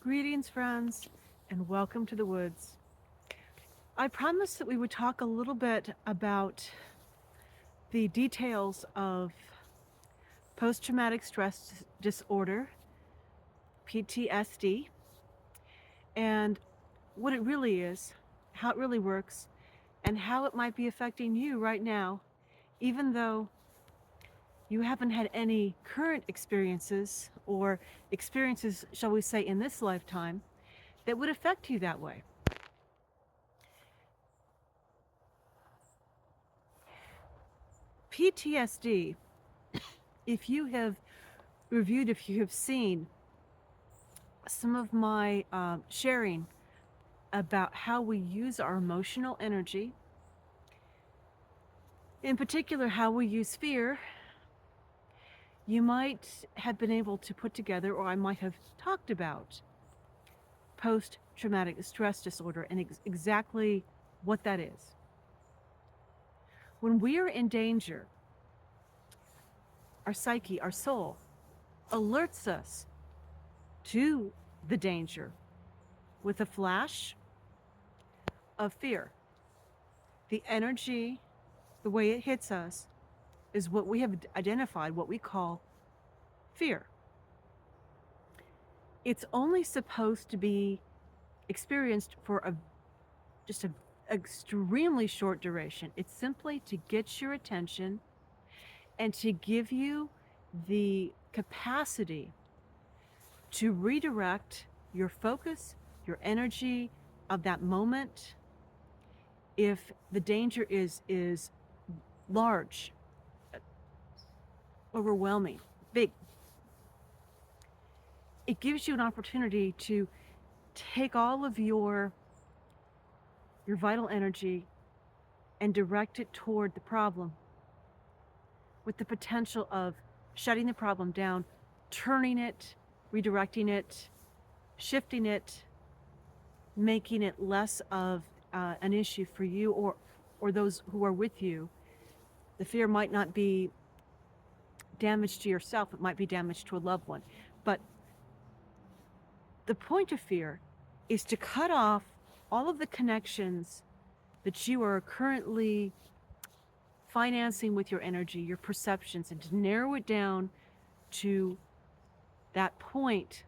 Greetings, friends, and welcome to the woods. I promised that we would talk a little bit about the details of post traumatic stress disorder, PTSD, and what it really is, how it really works, and how it might be affecting you right now, even though you haven't had any current experiences or experiences, shall we say, in this lifetime that would affect you that way. PTSD, if you have reviewed, if you have seen some of my sharing about how we use our emotional energy, in particular, how we use fear, you might have been able to put together, or I might have talked about post traumatic stress disorder and exactly what that is. When we are in danger, our psyche, our soul, alerts us to the danger with a flash of fear. The energy, the way it hits us, is what we have identified, what we call fear. It's only supposed to be experienced for just an extremely short duration. It's simply to get your attention and to give you the capacity to redirect your focus, your energy of that moment. If the danger is large, overwhelming, big, it gives you an opportunity to take all of your vital energy and direct it toward the problem with the potential of shutting the problem down, turning it, redirecting it, shifting it, making it less of an issue for you or those who are with you. The fear might not be damage to yourself, it might be damage to a loved one. But the point of fear is to cut off all of the connections that you are currently financing with your energy, your perceptions, and to narrow it down to that point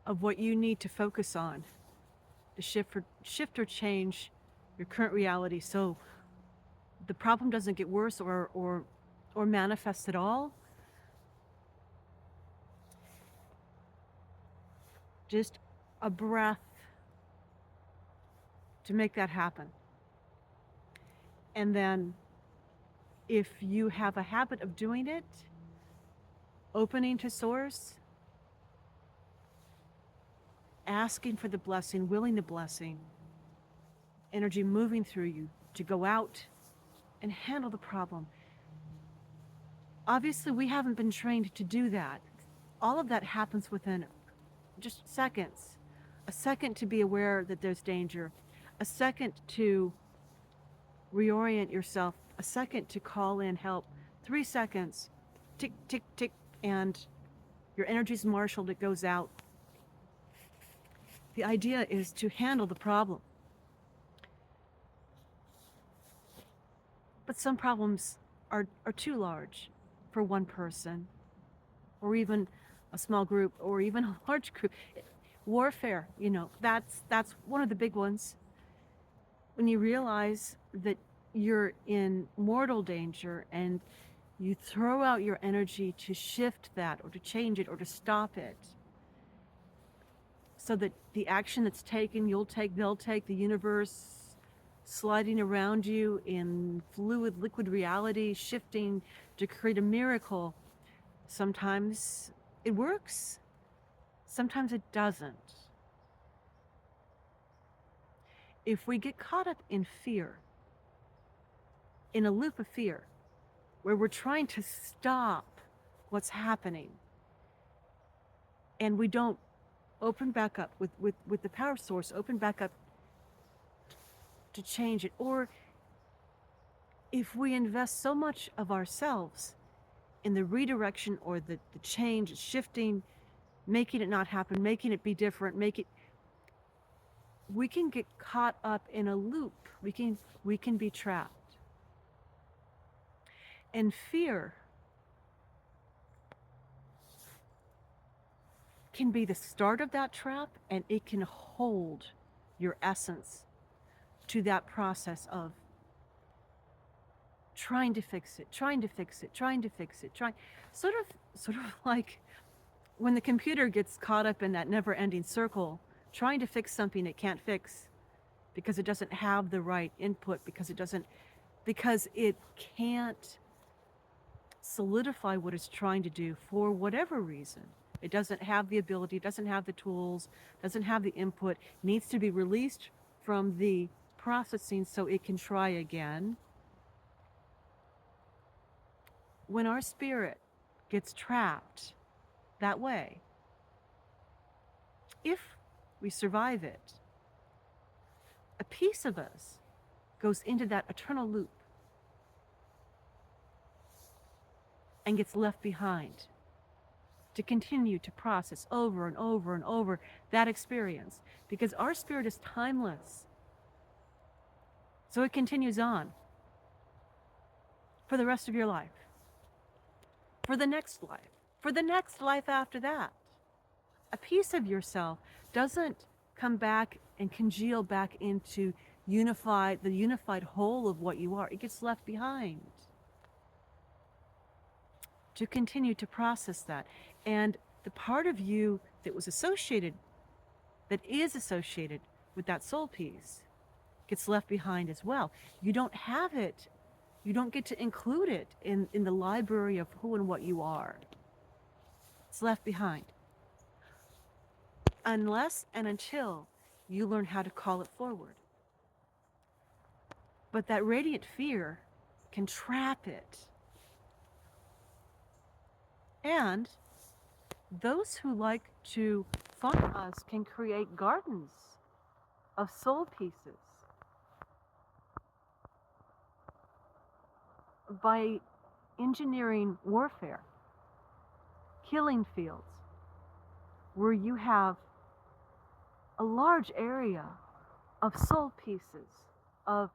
of what you need to focus on to shift or change your current reality so the problem doesn't get worse or manifest at all. Just a breath to make that happen. And then if you have a habit of doing it, opening to source, asking for the blessing, willing the blessing, energy moving through you to go out and handle the problem. Obviously, we haven't been trained to do that. All of that happens within just seconds. A second to be aware that there's danger, a second to reorient yourself, a second to call in help, 3 seconds, tick, tick, tick, and your energy's marshaled, it goes out. The idea is to handle the problem. But some problems are too large for one person, or even a small group, or even a large group. Warfare, that's one of the big ones. When you realize that you're in mortal danger and you throw out your energy to shift that or to change it or to stop it, so that the action that's taken, you'll take, they'll take, the universe sliding around you in fluid, liquid reality, shifting to create a miracle. Sometimes it works, sometimes it doesn't. If we get caught up in fear, in a loop of fear, where we're trying to stop what's happening, and we don't open back up with the power source, open back up to change it, or if we invest so much of ourselves in the redirection or the change, shifting, making it not happen, making it be different, we can get caught up in a loop. We can be trapped. And fear can be the start of that trap, and it can hold your essence to that process of trying to fix it, trying to fix it, trying to fix it, trying sort of like when the computer gets caught up in that never-ending circle, trying to fix something it can't fix because it doesn't have the right input, because it can't solidify what it's trying to do for whatever reason. It doesn't have the ability, doesn't have the tools, doesn't have the input, needs to be released from the processing so it can try again. When our spirit gets trapped that way, if we survive it, a piece of us goes into that eternal loop and gets left behind to continue to process over and over and over that experience, because our spirit is timeless. So it continues on for the rest of your life, for the next life, for the next life after that. A piece of yourself doesn't come back and congeal back into the unified whole of what you are. It gets left behind to continue to process that. And the part of you that is associated with that soul piece gets left behind as well. You don't have it. You don't get to include it in the library of who and what you are. It's left behind. Unless and until you learn how to call it forward. But that radiant fear can trap it. And those who like to farm us can create gardens of soul pieces by engineering warfare, killing fields, where you have a large area of soul pieces, of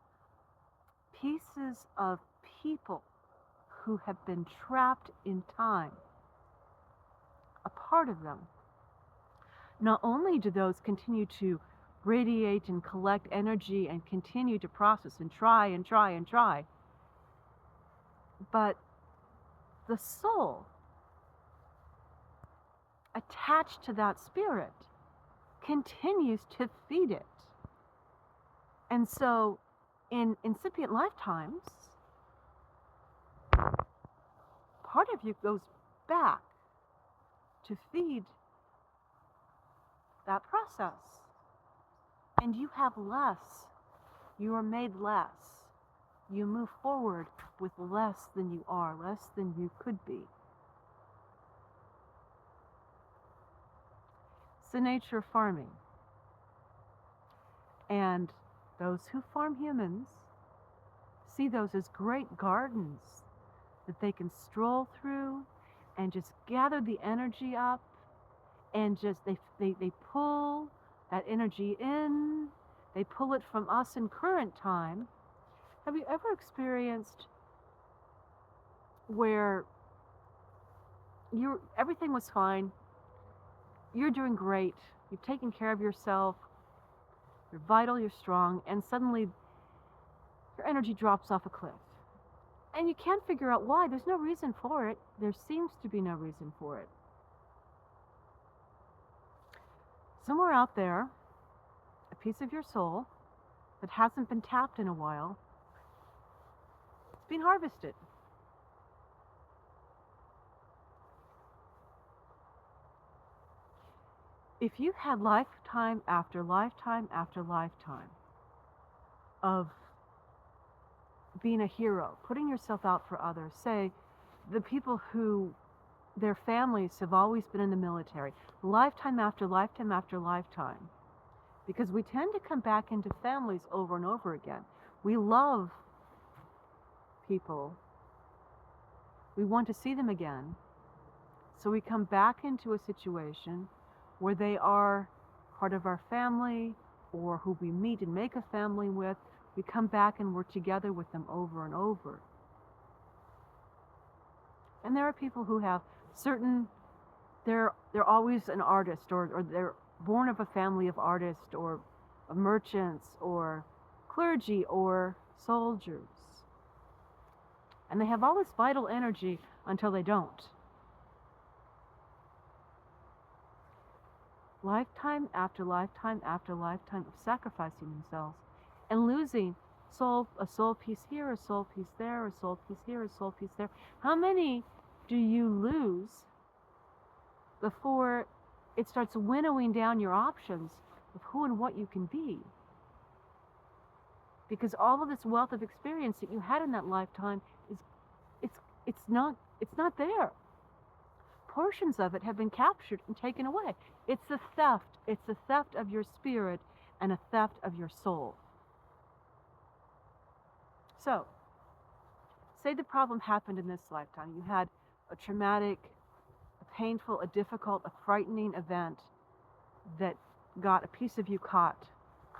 people who have been trapped in time. A part of them. Not only do those continue to radiate and collect energy and continue to process and try and try and try, but the soul attached to that spirit continues to feed it. And so in incipient lifetimes, part of you goes back to feed that process. And you have less. You are made less. You move forward with less than you are, less than you could be. It's the nature of farming. And those who farm humans see those as great gardens that they can stroll through and just gather the energy up, and just they pull that energy in. They pull it from us in current time. Have you ever experienced where everything was fine, you're doing great, you've taken care of yourself, you're vital, you're strong, and suddenly your energy drops off a cliff? And you can't figure out why. There's no reason for it. There seems to be no reason for it. Somewhere out there, a piece of your soul that hasn't been tapped in a while, it's being harvested. If you had lifetime after lifetime after lifetime of being a hero, putting yourself out for others, say the people who their families have always been in the military, lifetime after lifetime after lifetime, because we tend to come back into families over and over again. We love people. We want to see them again. So we come back into a situation where they are part of our family or who we meet and make a family with. We come back and we're together with them over and over. And there are people who have certain, they're always an artist, or they're born of a family of artists or of merchants or clergy or soldiers. And they have all this vital energy until they don't. Lifetime after lifetime after lifetime of sacrificing themselves and losing a soul piece here, a soul piece there, a soul piece here, a soul piece there. How many do you lose before it starts winnowing down your options of who and what you can be? Because all of this wealth of experience that you had in that lifetime is it's not there. Portions of it have been captured and taken away. It's a theft. It's a theft of your spirit and a theft of your soul. So, say the problem happened in this lifetime. You had a traumatic, a painful, a difficult, a frightening event that got a piece of you caught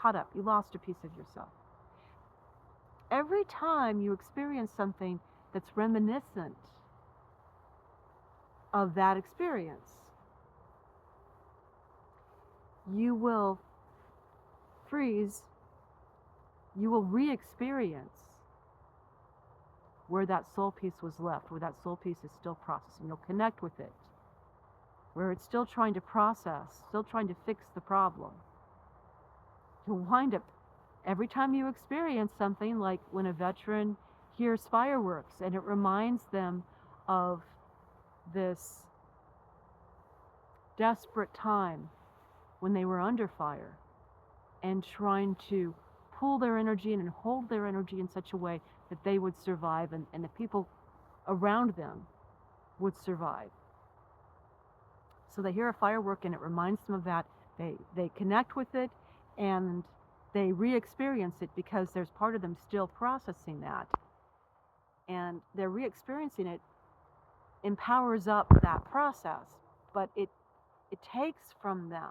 up. You lost a piece of yourself. Every time you experience something that's reminiscent of that experience, you will freeze, you will re-experience where that soul piece was left, where that soul piece is still processing. You'll connect with it, where it's still trying to process, still trying to fix the problem. You'll wind up, every time you experience something, like when a veteran hears fireworks and it reminds them of this desperate time when they were under fire and trying to pull their energy in and hold their energy in such a way that they would survive and the people around them would survive. So they hear a firework and it reminds them of that. They connect with it and they re-experience it because there's part of them still processing that. And their re-experiencing it empowers up that process, but it takes from them.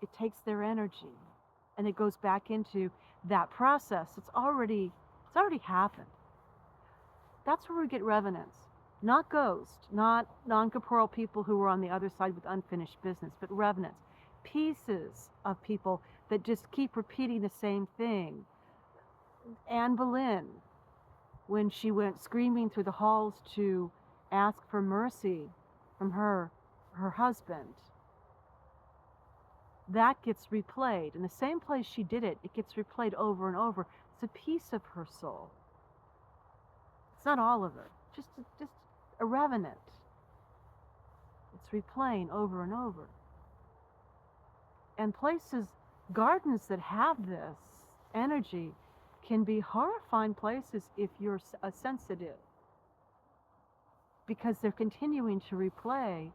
It takes their energy and it goes back into that process. It's already happened. That's where we get revenants. Not ghosts, not non-corporeal people who were on the other side with unfinished business, but revenants. Pieces of people that just keep repeating the same thing. Anne Boleyn, when she went screaming through the halls to ask for mercy from her husband, that gets replayed. In the same place she did it, it gets replayed over and over. It's a piece of her soul. It's not all of it, just a revenant. It's replaying over and over. And places, gardens that have this energy can be horrifying places if you're sensitive, because they're continuing to replay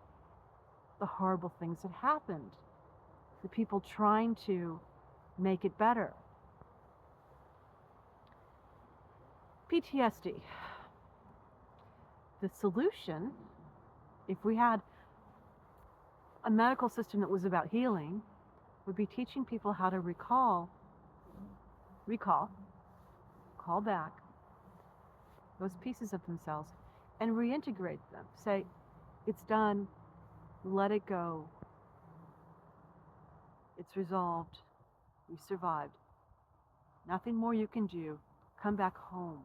the horrible things that happened, the people trying to make it better. PTSD. The solution, if we had a medical system that was about healing, would be teaching people how to recall, call back those pieces of themselves and reintegrate them. Say, it's done, let it go, it's resolved, you survived, nothing more you can do, come back home,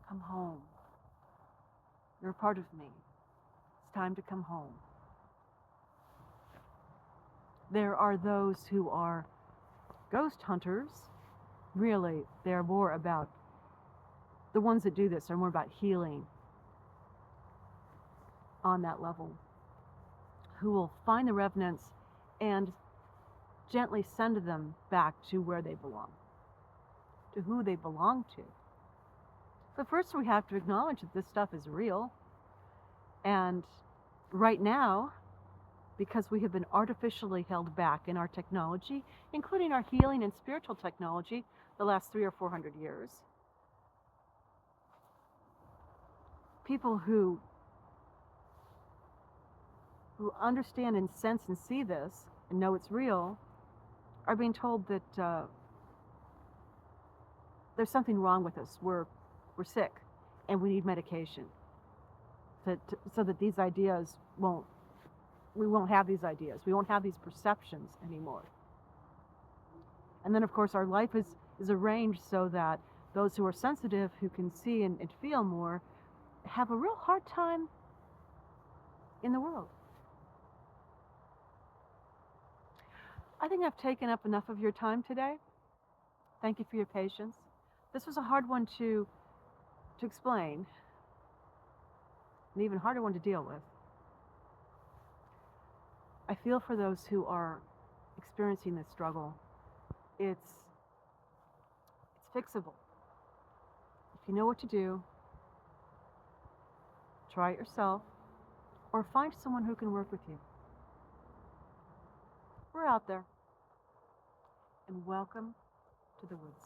come home. You're a part of me. It's time to come home. There are those who are ghost hunters. Really, they're more about, the ones that do this are more about healing on that level, who will find the revenants and gently send them back to where they belong, to who they belong to. But first we have to acknowledge that this stuff is real. And right now, because we have been artificially held back in our technology, including our healing and spiritual technology, the last 300 or 400 years, people who who understand and sense and see this and know it's real are being told that there's something wrong with us. We're sick, and we need medication so that these ideas won't. We won't have these ideas. We won't have these perceptions anymore. And then, of course, our life is arranged so that those who are sensitive, who can see and feel more, have a real hard time in the world. I think I've taken up enough of your time today. Thank you for your patience. This was a hard one to explain, an even harder one to deal with. I feel for those who are experiencing this struggle. It's fixable. If you know what to do, try it yourself, or find someone who can work with you. We're out there, and welcome to the woods.